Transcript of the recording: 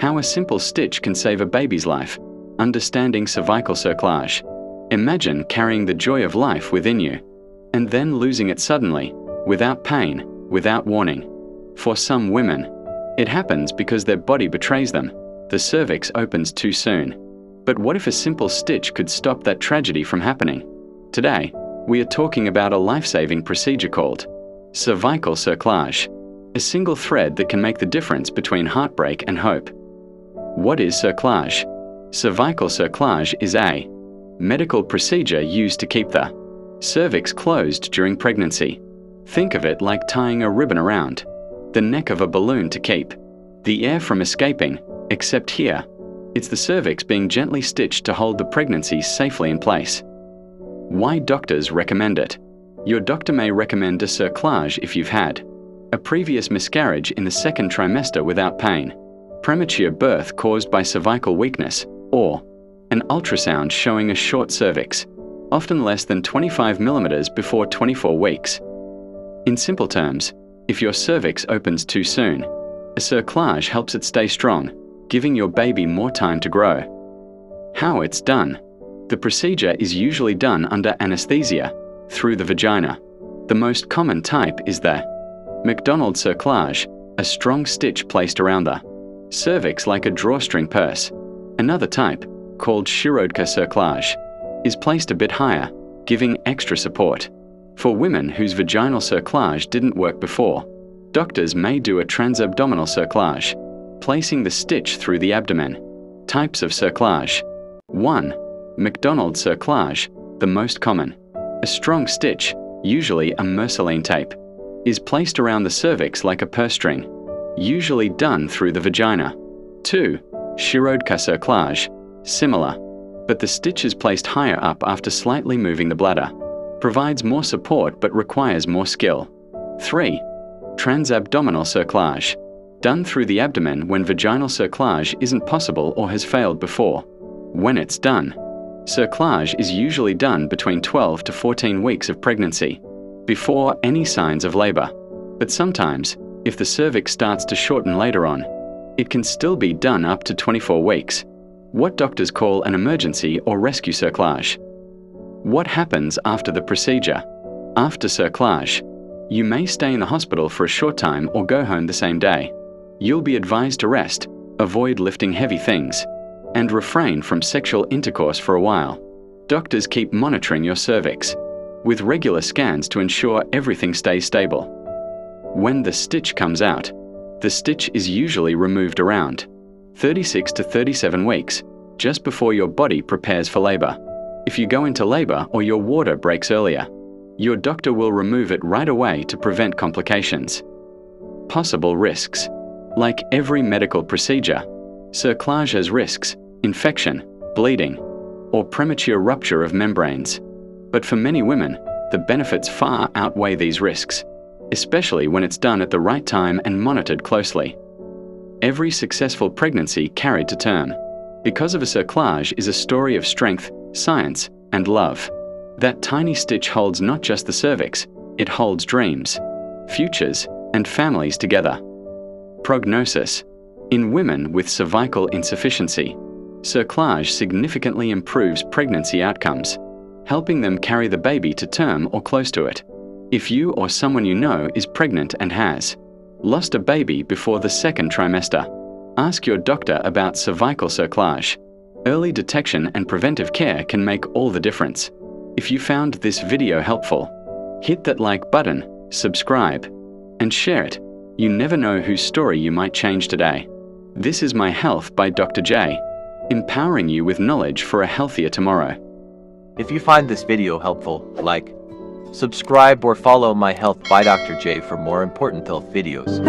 How a simple stitch can save a baby's life. Understanding cervical cerclage. Imagine carrying the joy of life within you, and then losing it suddenly, without pain, without warning. For some women, it happens because their body betrays them. The cervix opens too soon. But what if a simple stitch could stop that tragedy from happening? Today, we are talking about a life-saving procedure called cervical cerclage, a single thread that can make the difference between heartbreak and hope. What is cerclage? Cervical cerclage is a medical procedure used to keep the cervix closed during pregnancy. Think of it like tying a ribbon around the neck of a balloon to keep the air from escaping, except here, it's the cervix being gently stitched to hold the pregnancy safely in place. Why doctors recommend it? Your doctor may recommend a cerclage if you've had a previous miscarriage in the second trimester without pain, premature birth caused by cervical weakness, or an ultrasound showing a short cervix, often less than 25 millimeters before 24 weeks. In simple terms, if your cervix opens too soon, a cerclage helps it stay strong, giving your baby more time to grow. How it's done. The procedure is usually done under anesthesia, through the vagina. The most common type is the McDonald cerclage, a strong stitch placed around the cervix like a drawstring purse. Another type, called Cervical Cerclage, is placed a bit higher, giving extra support. For women whose vaginal cerclage didn't work before, doctors may do a transabdominal cerclage, placing the stitch through the abdomen. Types of cerclage. 1. McDonald cerclage, the most common. A strong stitch, usually a merceline tape, is placed around the cervix like a purse string, usually done through the vagina. 2. Cervical Cerclage, similar, but the stitch is placed higher up after slightly moving the bladder. Provides more support but requires more skill. 3. Transabdominal cerclage, done through the abdomen when vaginal cerclage isn't possible or has failed before. When it's done, cerclage is usually done between 12 to 14 weeks of pregnancy, before any signs of labor. But sometimes, if the cervix starts to shorten later on, it can still be done up to 24 weeks. What doctors call an emergency or rescue cerclage. What happens after the procedure? After cerclage, you may stay in the hospital for a short time or go home the same day. You'll be advised to rest, avoid lifting heavy things, and refrain from sexual intercourse for a while. Doctors keep monitoring your cervix, with regular scans to ensure everything stays stable. When the stitch comes out, the stitch is usually removed around 36 to 37 weeks, just before your body prepares for labor. If you go into labor or your water breaks earlier, your doctor will remove it right away to prevent complications. Possible risks. Like every medical procedure, cerclage has risks: infection, bleeding, or premature rupture of membranes. But for many women, the benefits far outweigh these risks, especially when it's done at the right time and monitored closely. Every successful pregnancy carried to term because of a cerclage is a story of strength, science, and love. That tiny stitch holds not just the cervix, it holds dreams, futures, and families together. Prognosis. In women with cervical insufficiency, cerclage significantly improves pregnancy outcomes, helping them carry the baby to term or close to it. If you or someone you know is pregnant and has lost a baby before the second trimester, ask your doctor about cervical cerclage. Early detection and preventive care can make all the difference. If you found this video helpful, hit that like button, subscribe, and share it. You never know whose story you might change today. This is My Health by Dr. J, empowering you with knowledge for a healthier tomorrow. If you find this video helpful, like, subscribe or follow My Health by Dr. J for more important health videos.